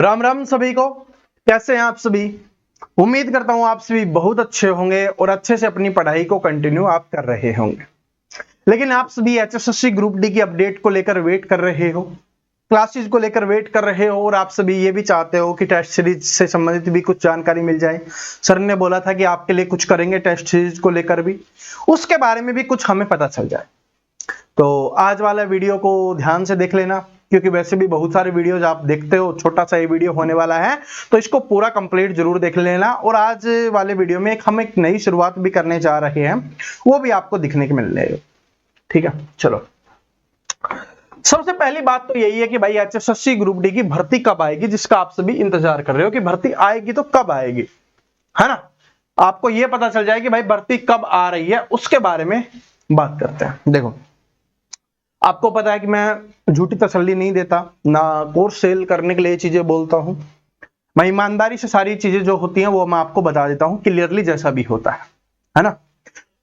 राम राम सभी को। कैसे हैं आप सभी? उम्मीद करता हूं आप सभी बहुत अच्छे होंगे और अच्छे से अपनी पढ़ाई को कंटिन्यू आप कर रहे होंगे। लेकिन आप सभी एचएसएससी ग्रुप डी की अपडेट को लेकर वेट कर रहे हो, क्लासेस को लेकर वेट कर रहे हो और आप सभी ये भी चाहते हो कि टेस्ट सीरीज से संबंधित भी कुछ जानकारी मिल जाए। सर ने बोला था कि आपके लिए कुछ करेंगे टेस्ट सीरीज को लेकर भी, उसके बारे में भी कुछ हमें पता चल जाए। तो आज वाला वीडियो को ध्यान से देख लेना, क्योंकि वैसे भी बहुत सारे वीडियोज आप देखते हो, छोटा सा ये वीडियो होने वाला है, तो इसको पूरा कंप्लीट जरूर देख लेना। और आज वाले वीडियो में हम एक नई शुरुआत भी करने जा रहे हैं, वो भी आपको दिखने के मिलने है। ठीक है, चलो सबसे पहली बात तो यही है कि भाई एचएसएससी ग्रुप डी की भर्ती कब आएगी, जिसका आप सभी इंतजार कर रहे हो कि भर्ती आएगी तो कब आएगी, है ना। आपको यह पता चल जाए कि भाई भर्ती कब आ रही है, उसके बारे में बात करते हैं। देखो, आपको पता है कि मैं झूठी तसल्ली नहीं देता, ना कोर्स सेल करने के लिए चीजें बोलता हूं। मैं ईमानदारी से सारी चीजें जो होती हैं वो मैं आपको बता देता हूं क्लियरली, जैसा भी होता है ना।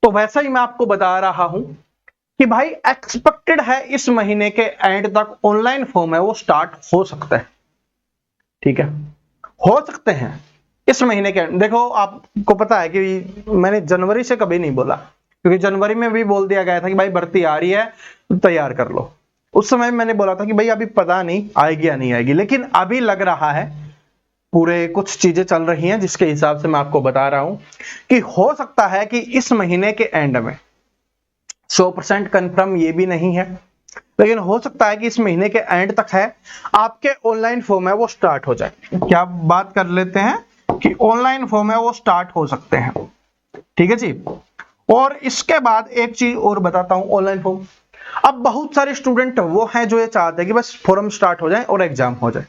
तो वैसा ही मैं आपको बता रहा हूं कि भाई एक्सपेक्टेड है इस महीने के एंड तक ऑनलाइन फॉर्म है वो स्टार्ट हो सकता है। ठीक है, हो सकते हैं इस महीने के एंड। देखो, आपको पता है कि मैंने जनवरी से कभी नहीं बोला, क्योंकि जनवरी में भी बोल दिया गया था कि भाई भर्ती आ रही है तैयार कर लो। उस समय मैंने बोला था कि भाई अभी पता नहीं आएगी या नहीं आएगी, लेकिन अभी लग रहा है पूरे कुछ चीजें चल रही हैं जिसके हिसाब से मैं आपको बता रहा हूं कि हो सकता है कि इस महीने के एंड में, 100% कंफर्म ये भी नहीं है, लेकिन हो सकता है कि इस महीने के एंड तक है आपके ऑनलाइन फॉर्म है वो स्टार्ट हो जाए। क्या बात कर लेते हैं कि ऑनलाइन फॉर्म है वो स्टार्ट हो सकते हैं। ठीक है जी। और इसके बाद एक चीज और बताता हूं, ऑनलाइन फॉर्म, अब बहुत सारे स्टूडेंट वो हैं जो ये चाहते हैं कि बस फॉर्म स्टार्ट हो जाए और एग्जाम हो जाए।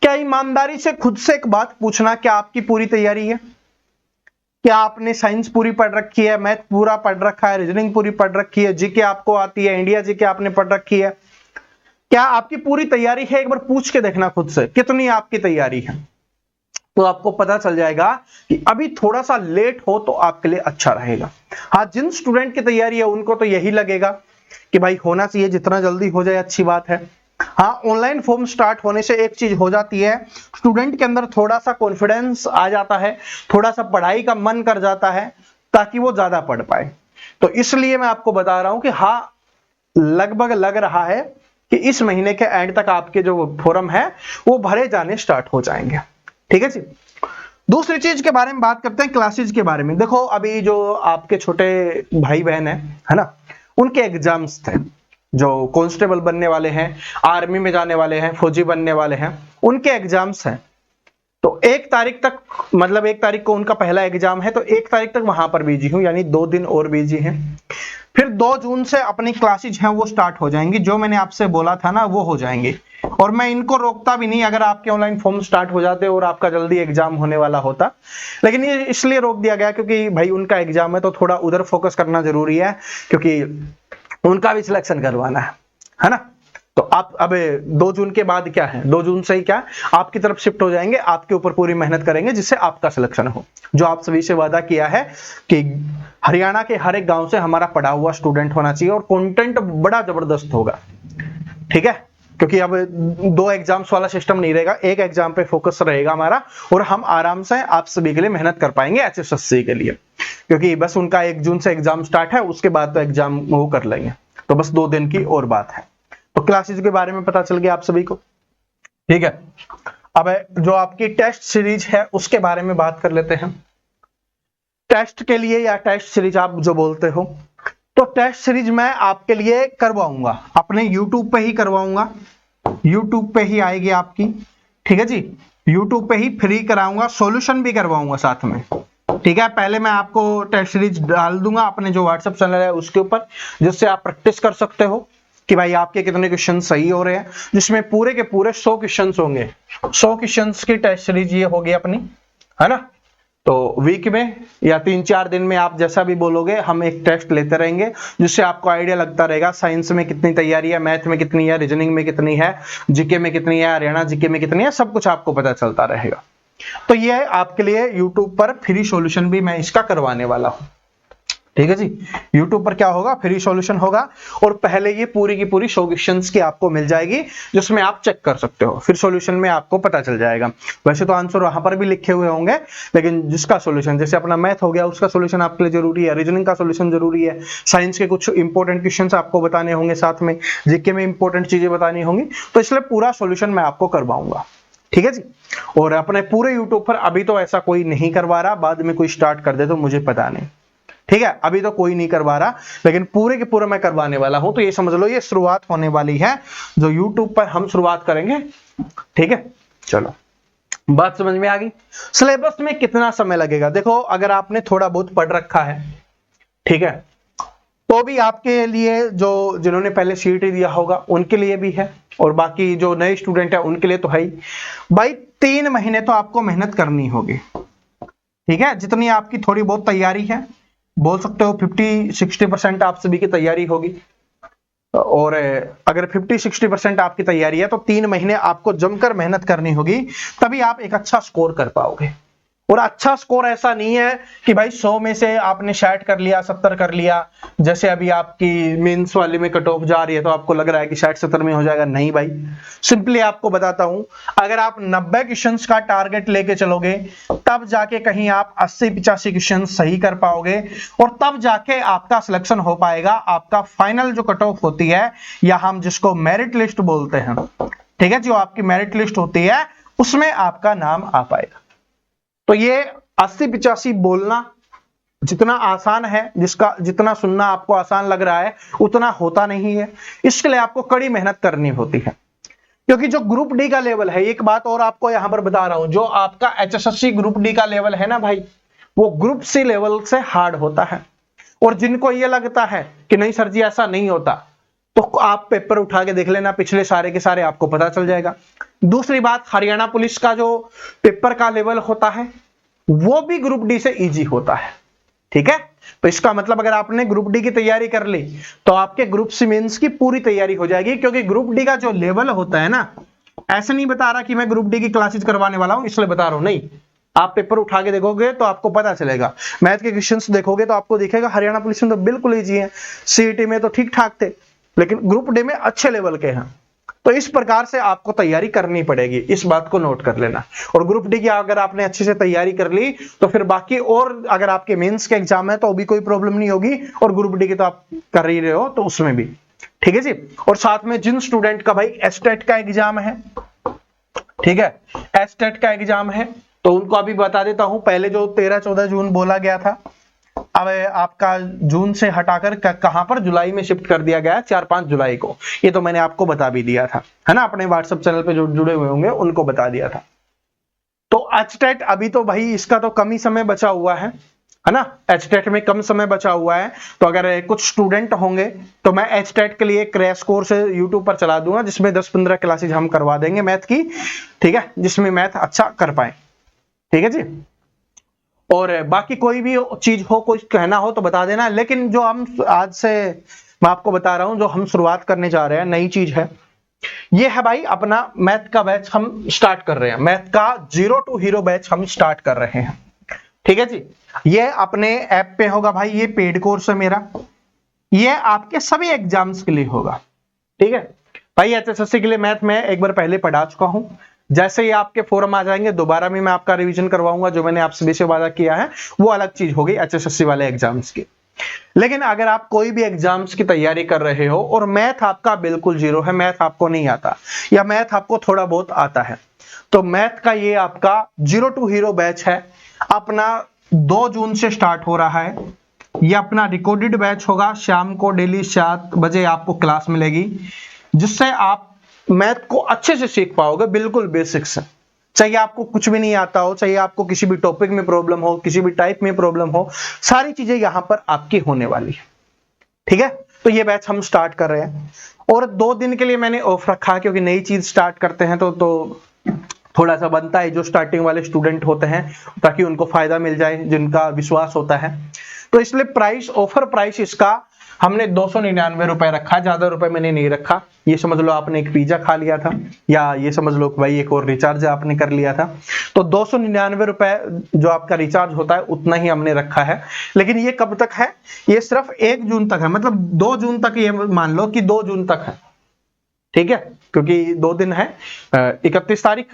क्या ईमानदारी से खुद से एक बात पूछना, क्या आपकी पूरी तैयारी है? क्या आपने साइंस पूरी पढ़ रखी है, मैथ पूरा पढ़ रखा है, रीजनिंग पूरी पढ़ रखी है, जीके आपको आती है, इंडिया जीके आपने पढ़ रखी है? क्या आपकी पूरी तैयारी है? एक बार पूछ के देखना खुद से, कितनी आपकी तैयारी है, तो आपको पता चल जाएगा कि अभी थोड़ा सा लेट हो तो आपके लिए अच्छा रहेगा। हाँ, जिन स्टूडेंट की तैयारी है उनको तो यही लगेगा कि भाई होना चाहिए, जितना जल्दी हो जाए अच्छी बात है। हाँ, ऑनलाइन फॉर्म स्टार्ट होने से एक चीज हो जाती है, स्टूडेंट के अंदर थोड़ा सा कॉन्फिडेंस आ जाता है, थोड़ा सा पढ़ाई का मन कर जाता है, ताकि वो ज्यादा पढ़ पाए। तो इसलिए मैं आपको बता रहा हूं कि हाँ, लगभग लग रहा है कि इस महीने के एंड तक आपके जो फॉर्म है वो भरे जाने स्टार्ट हो जाएंगे। ठीक है जी। दूसरी चीज के बारे में बात करते हैं, क्लासेज के बारे में। देखो, अभी जो आपके छोटे भाई बहन है ना, उनके एग्जाम्स थे, जो कांस्टेबल बनने वाले हैं, आर्मी में जाने वाले हैं, फौजी बनने वाले हैं, उनके एग्जाम्स हैं। तो 1 तारीख तक, मतलब 1 तारीख को उनका पहला एग्जाम है, तो 1 तारीख तक वहां पर बिजी हूं, यानी 2 दिन और बिजी हैं। फिर 2 जून से अपनी क्लासेज हैं वो स्टार्ट हो जाएंगी, जो मैंने आपसे बोला था ना वो हो जाएंगे। और मैं इनको रोकता भी नहीं अगर आपके ऑनलाइन फॉर्म स्टार्ट हो जाते और आपका जल्दी एग्जाम होने वाला होता, लेकिन ये इसलिए रोक दिया गया क्योंकि भाई उनका एग्जाम है तो थोड़ा उधर फोकस करना जरूरी है, क्योंकि उनका भी सिलेक्शन करवाना है ना। तो आप अब 2 जून के बाद क्या है, 2 जून से ही क्या आपकी तरफ शिफ्ट हो जाएंगे, आपके ऊपर पूरी मेहनत करेंगे जिससे आपका सिलेक्शन हो। जो आप सभी से वादा किया है कि हरियाणा के हर एक गांव से हमारा पढ़ा हुआ स्टूडेंट होना चाहिए और कंटेंट बड़ा जबरदस्त होगा। ठीक है, क्योंकि अब 2 एग्जाम्स वाला सिस्टम नहीं रहेगा, एक एग्जाम पे फोकस रहेगा हमारा, और हम आराम से आप सभी के लिए मेहनत कर पाएंगे एचएसएससी के लिए, क्योंकि बस उनका 1 जून से एग्जाम स्टार्ट है, उसके बाद तो एग्जाम वो कर लेंगे, तो बस 2 दिन की और बात है। तो क्लासेस के बारे में पता चल गया आप सभी को। ठीक है, अब जो आपकी टेस्ट सीरीज है उसके बारे में बात कर लेते हैं। टेस्ट के लिए या टेस्ट सीरीज आप जो बोलते हो, तो टेस्ट सीरीज मैं आपके लिए करवाऊंगा, अपने YouTube पे ही करवाऊंगा, YouTube पे ही आएगी आपकी। ठीक है जी, YouTube पे ही फ्री कराऊंगा, सॉल्यूशन भी करवाऊंगा साथ में। ठीक है, पहले मैं आपको टेस्ट सीरीज डाल दूंगा अपने जो व्हाट्सएप चैनल है उसके ऊपर, जिससे आप प्रैक्टिस कर सकते हो कि भाई आपके कितने क्वेश्चन सही हो रहे हैं, जिसमें पूरे के पूरे 100 क्वेश्चन होंगे। 100 क्वेश्चन की टेस्ट सीरीज ये होगी अपनी, है ना। तो वीक में या 3-4 दिन में आप जैसा भी बोलोगे, हम एक टेस्ट लेते रहेंगे, जिससे आपको आइडिया लगता रहेगा साइंस में कितनी तैयारी है, मैथ में कितनी है, रीजनिंग में कितनी है, जीके में कितनी है, हरियाणा जीके में कितनी है, सब कुछ आपको पता चलता रहेगा। तो ये आपके लिए YouTube पर फ्री सॉल्यूशन भी मैं इसका करवाने वाला हूं। ठीक है जी। YouTube पर क्या होगा, फ्री सॉल्यूशन होगा और पहले ये पूरी की पूरी सॉल्यूशंस की आपको मिल जाएगी जिसमें आप चेक कर सकते हो, फिर सॉल्यूशन में आपको पता चल जाएगा। वैसे तो आंसर वहां पर भी लिखे हुए होंगे, लेकिन जिसका सॉल्यूशन, जैसे अपना मैथ हो गया उसका सॉल्यूशन आपके लिए जरूरी है, रीजनिंग का सॉल्यूशन जरूरी है, साइंस के कुछ इंपॉर्टेंट क्वेश्चंस आपको बताने होंगे, साथ में जीके में इंपॉर्टेंट चीजें बतानी होंगी, तो इसलिए पूरा सॉल्यूशन मैं आपको करवाऊंगा। ठीक है जी। और अपने पूरे YouTube पर अभी तो ऐसा कोई नहीं करवा रहा, बाद में कोई स्टार्ट कर दे तो मुझे पता नहीं। ठीक है, अभी तो कोई नहीं करवा रहा, लेकिन पूरे के पूरे मैं करवाने वाला हूं, तो ये समझ लो ये शुरुआत होने वाली है जो YouTube पर हम शुरुआत करेंगे। ठीक है, चलो बात समझ में आ गई। सिलेबस में कितना समय लगेगा, देखो अगर आपने थोड़ा बहुत पढ़ रखा है, ठीक है, तो भी आपके लिए, जो जिन्होंने पहले सीईटी दिया होगा उनके लिए भी है, और बाकी जो नए स्टूडेंट है उनके लिए तो है ही भाई। 3 महीने तो आपको मेहनत करनी होगी। ठीक है, जितनी आपकी थोड़ी बहुत तैयारी है, बोल सकते हो 50-60% आप सभी की तैयारी होगी, और अगर 50-60% आपकी तैयारी है तो 3 महीने आपको जमकर मेहनत करनी होगी, तभी आप एक अच्छा स्कोर कर पाओगे। और अच्छा स्कोर ऐसा नहीं है कि भाई 100 में से आपने 60 कर लिया, 70 कर लिया, जैसे अभी आपकी मेंस वाले में कट ऑफ जा रही है तो आपको लग रहा है कि 60-70 में हो जाएगा। नहीं भाई, सिंपली आपको बताता हूं, अगर आप 90 क्वेश्चंस का टारगेट लेके चलोगे तब जाके कहीं आप 80-85 क्वेश्चन सही कर पाओगे, और तब जाके आपका सिलेक्शन हो पाएगा। आपका फाइनल जो कट ऑफ होती है, या हम जिसको मेरिट लिस्ट बोलते हैं, ठीक है, जो आपकी मेरिट लिस्ट होती है उसमें आपका नाम आ पाएगा। तो ये 80-85 बोलना जितना आसान है, जिसका जितना सुनना आपको आसान लग रहा है, उतना होता नहीं है। इसके लिए आपको कड़ी मेहनत करनी होती है, क्योंकि जो ग्रुप डी का लेवल है, एक बात और आपको यहां पर बता रहा हूं, जो आपका एचएसएससी ग्रुप डी का लेवल है ना भाई, वो ग्रुप सी लेवल से हार्ड होता है। और जिनको ये लगता है कि नहीं सर जी ऐसा नहीं होता, तो आप पेपर उठा के देख लेना, पिछले सारे के सारे आपको पता चल जाएगा। दूसरी बात, हरियाणा पुलिस का जो पेपर का लेवल होता है वो भी ग्रुप डी से इजी होता है। ठीक है, तो इसका मतलब अगर आपने ग्रुप डी की तैयारी कर ली तो आपके ग्रुप सी मेंस की पूरी तैयारी हो जाएगी, क्योंकि ग्रुप डी का जो लेवल होता है ना, ऐसे नहीं बता रहा कि मैं ग्रुप डी की क्लासेस करवाने वाला हूं इसलिए बता रहा हूं, नहीं, आप पेपर उठा के देखोगे तो आपको पता चलेगा। मैथ के क्वेश्चंस देखोगे तो आपको दिखेगा हरियाणा पुलिस में तो बिल्कुल इजी है, सीईटी में तो ठीक ठाक थे, लेकिन ग्रुप डी में अच्छे लेवल के हैं। तो इस प्रकार से आपको तैयारी करनी पड़ेगी, इस बात को नोट कर लेना। और ग्रुप डी की अगर आपने अच्छे से तैयारी कर ली तो फिर बाकी, और अगर आपके मेंस के एग्जाम है तो भी कोई प्रॉब्लम नहीं होगी, और ग्रुप डी की तो आप कर ही रहे हो तो उसमें भी। ठीक है जी। और साथ में जिन स्टूडेंट का भाई एस्टेट का एग्जाम है, ठीक है, एस्टेट का एग्जाम है, तो उनको अभी बता देता हूं, पहले जो 13-14 जून बोला गया था, अब आपका जून से हटाकर कहां पर, जुलाई में शिफ्ट कर दिया गया है, 4-5 जुलाई को। ये तो मैंने आपको बता भी दिया था, है ना, अपने व्हाट्सएप चैनल पे जो जुड़े हुए होंगे उनको बता दिया था। तो एचटेट अभी तो भाई इसका तो कम ही समय बचा हुआ है ना, एचटेट में कम समय बचा हुआ है। तो अगर कुछ स्टूडेंट होंगे तो मैं एचटेट के लिए क्रैश कोर्स यूट्यूब पर चला दूंगा, जिसमें 10-15 क्लासेज हम करवा देंगे मैथ की, ठीक है, जिसमें मैथ अच्छा कर पाए। ठीक है जी। और बाकी कोई भी चीज हो, कुछ कहना हो तो बता देना। लेकिन जो हम आज से मैं आपको बता रहा हूं, जो हम शुरुआत करने जा रहे हैं, नई चीज है, ये है भाई अपना मैथ का बैच हम स्टार्ट कर रहे हैं, मैथ का 0 to हीरो बैच हम स्टार्ट कर रहे हैं। ठीक है जी। ये अपने ऐप पे होगा भाई, ये पेड कोर्स है मेरा, ये आपके सभी एग्जाम्स के लिए होगा। ठीक है भाई, एचएसएससी के लिए मैथ मैं एक बार पहले पढ़ा चुका हूं, जैसे ही आपके फॉर्म आ जाएंगे दोबारा में मैं आपका रिवीजन करवाऊंगा, जो मैंने आपसे से वादा किया है वो अलग चीज होगी एचएसएससी वाले एग्जाम्स की। लेकिन अगर आप कोई भी एग्जाम्स की तैयारी कर रहे हो और मैथ आपका बिल्कुल जीरो है, मैथ आपको नहीं आता या मैथ आपको थोड़ा बहुत आता है, तो मैथ का ये आपका 0 to हीरो बैच है, अपना 2 जून से स्टार्ट हो रहा है। ये अपना रिकॉर्डेड बैच होगा, शाम को डेली 7 बजे आपको क्लास मिलेगी, जिससे आप मैथ को अच्छे से सीख पाओगे, बिल्कुल बेसिक से। चाहिए आपको कुछ भी नहीं आता हो, चाहिए आपको किसी भी टॉपिक में प्रॉब्लम हो, किसी भी टाइप में प्रॉब्लम हो, सारी चीजें यहां पर आपकी होने वाली है। ठीक है, तो ये बैच हम स्टार्ट कर रहे हैं और 2 दिन के लिए मैंने ऑफ रखा है, क्योंकि नई चीज स्टार्ट करते हैं तो थोड़ा सा बनता है जो स्टार्टिंग वाले स्टूडेंट होते हैं, ताकि उनको फायदा मिल जाए, जिनका विश्वास होता है। तो इसलिए प्राइस, ऑफर प्राइस इसका हमने 299 रुपए रखा, ज्यादा रुपए मैंने नहीं रखा। ये समझ लो आपने एक पिज्जा खा लिया था, या ये समझ लो भाई एक और रिचार्ज आपने कर लिया था, तो 299 रुपए जो आपका रिचार्ज होता है उतना ही हमने रखा है। लेकिन ये कब तक है? ये सिर्फ 1 जून तक है, मतलब 2 जून तक, ये मान लो कि 2 जून तक है, ठीक है, क्योंकि 2 दिन है, 31 तारीख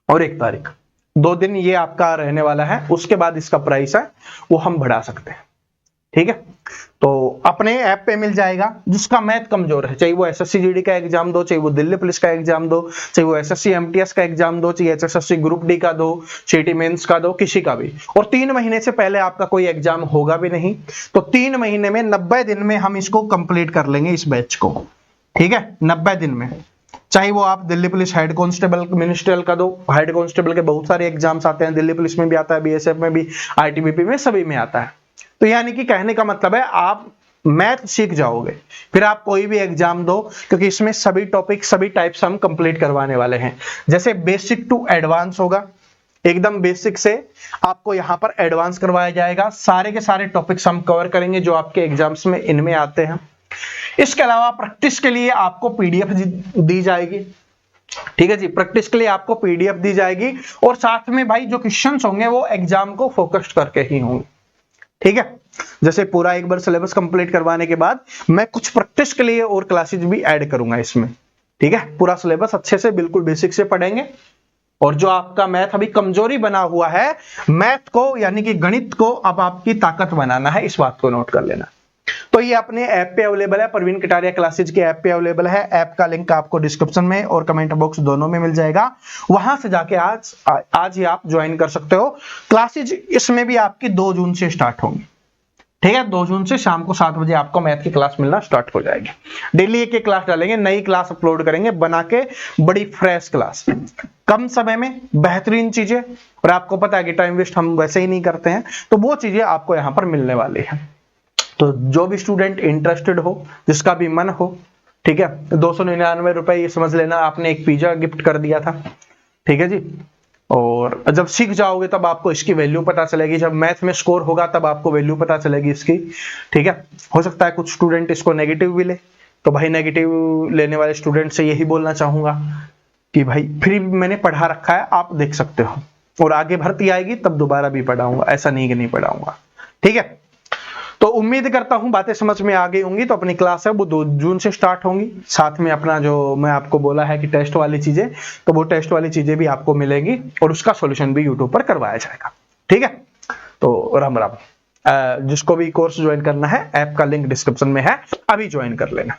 और 1 तारीख, 2 दिन ये आपका रहने वाला है। उसके बाद इसका प्राइस है वो हम बढ़ा सकते हैं, ठीक है। तो अपने ऐप पे मिल जाएगा। जिसका मैथ कमजोर है, चाहे वो एसएससी जीडी का एग्जाम दो, चाहे वो दिल्ली पुलिस का एग्जाम दो, चाहे वो एसएससी एमटीएस का एग्जाम दो, चाहे एचएसएससी ग्रुप डी का दो, सीटी मेंस का दो, किसी का भी, और 3 महीने से पहले आपका कोई एग्जाम होगा भी नहीं, तो 3 महीने में 90 दिन में हम इसको कंप्लीट कर लेंगे इस बैच को, ठीक है, 90 दिन में। चाहे वो आप Delhi police head constable ministerial का दो, हेड कांस्टेबल के बहुत सारे एग्जाम्स आते हैं, दिल्ली पुलिस में भी आता है, बीएसएफ में भी, आईटीबीपी में, सभी में आता है। तो यानी कि कहने का मतलब है आप मैथ सीख जाओगे, फिर आप कोई भी एग्जाम दो, क्योंकि इसमें सभी टॉपिक, सभी टाइप्स हम कंप्लीट करवाने वाले हैं। जैसे बेसिक टू एडवांस होगा, एकदम बेसिक से आपको यहाँ पर एडवांस करवाया जाएगा। सारे के सारे टॉपिक्स हम कवर करेंगे जो आपके एग्जाम्स में इनमें आते हैं। इसके अलावा प्रैक्टिस के लिए आपको पीडीएफ दी जाएगी, ठीक है जी, प्रैक्टिस के लिए आपको पीडीएफ दी जाएगी, और साथ में भाई जो क्वेश्चंस होंगे वो एग्जाम को फोकस्ड करके ही होंगे, ठीक है। जैसे पूरा एक बार सिलेबस कंप्लीट करवाने के बाद मैं कुछ प्रैक्टिस के लिए और क्लासेज भी ऐड करूंगा इसमें, ठीक है। पूरा सिलेबस अच्छे से बिल्कुल बेसिक से पढ़ेंगे, और जो आपका मैथ अभी कमजोरी बना हुआ है, मैथ को यानी कि गणित को अब आपकी ताकत बनाना है, इस बात को नोट कर लेना। तो ये अपने ऐप पे अवेलेबल है, प्रवीण कटारिया क्लासेज के ऐप पे अवेलेबल है। ऐप का लिंक आपको डिस्क्रिप्शन में और कमेंट बॉक्स दोनों में मिल जाएगा, वहां से जाके आज ही आप ज्वाइन कर सकते हो। क्लासेज इसमें भी आपकी 2 जून से स्टार्ट होंगी, ठीक है। 2 जून से शाम को 7 बजे आपको मैथ की क्लास मिलना स्टार्ट हो जाएगी। डेली एक क्लास डालेंगे, नई क्लास अपलोड करेंगे बना के, बड़ी फ्रेश क्लास, कम समय में बेहतरीन चीजें, और आपको पता है कि टाइम वेस्ट हम वैसे ही नहीं करते हैं, तो वो चीजें आपको यहाँ पर मिलने वाली है। तो जो भी स्टूडेंट इंटरेस्टेड हो, जिसका भी मन हो, ठीक है, 299 रुपए ये समझ लेना आपने एक पिज्जा गिफ्ट कर दिया था, ठीक है जी। और जब सीख जाओगे तब आपको इसकी वैल्यू पता चलेगी, जब मैथ में स्कोर होगा तब आपको वैल्यू पता चलेगी इसकी, ठीक है। हो सकता है कुछ स्टूडेंट इसको नेगेटिव भी ले, तो भाई नेगेटिव लेने वाले स्टूडेंट से यही बोलना चाहूंगा कि भाई फ्री मैंने पढ़ा रखा है, आप देख सकते हो, और आगे भर्ती आएगी तब दोबारा भी पढ़ाऊंगा, ऐसा नहीं कि नहीं पढ़ाऊंगा, ठीक है। तो उम्मीद करता हूं बातें समझ में आ गई होंगी। तो अपनी क्लास है वो 2 जून से स्टार्ट होंगी, साथ में अपना जो मैं आपको बोला है कि टेस्ट वाली चीजें, तो वो टेस्ट वाली चीजें भी आपको मिलेंगी, और उसका सॉल्यूशन भी यूट्यूब पर करवाया जाएगा, ठीक है। तो राम राम। जिसको भी कोर्स ज्वाइन करना है, ऐप का लिंक डिस्क्रिप्शन में है, अभी ज्वाइन कर लेना।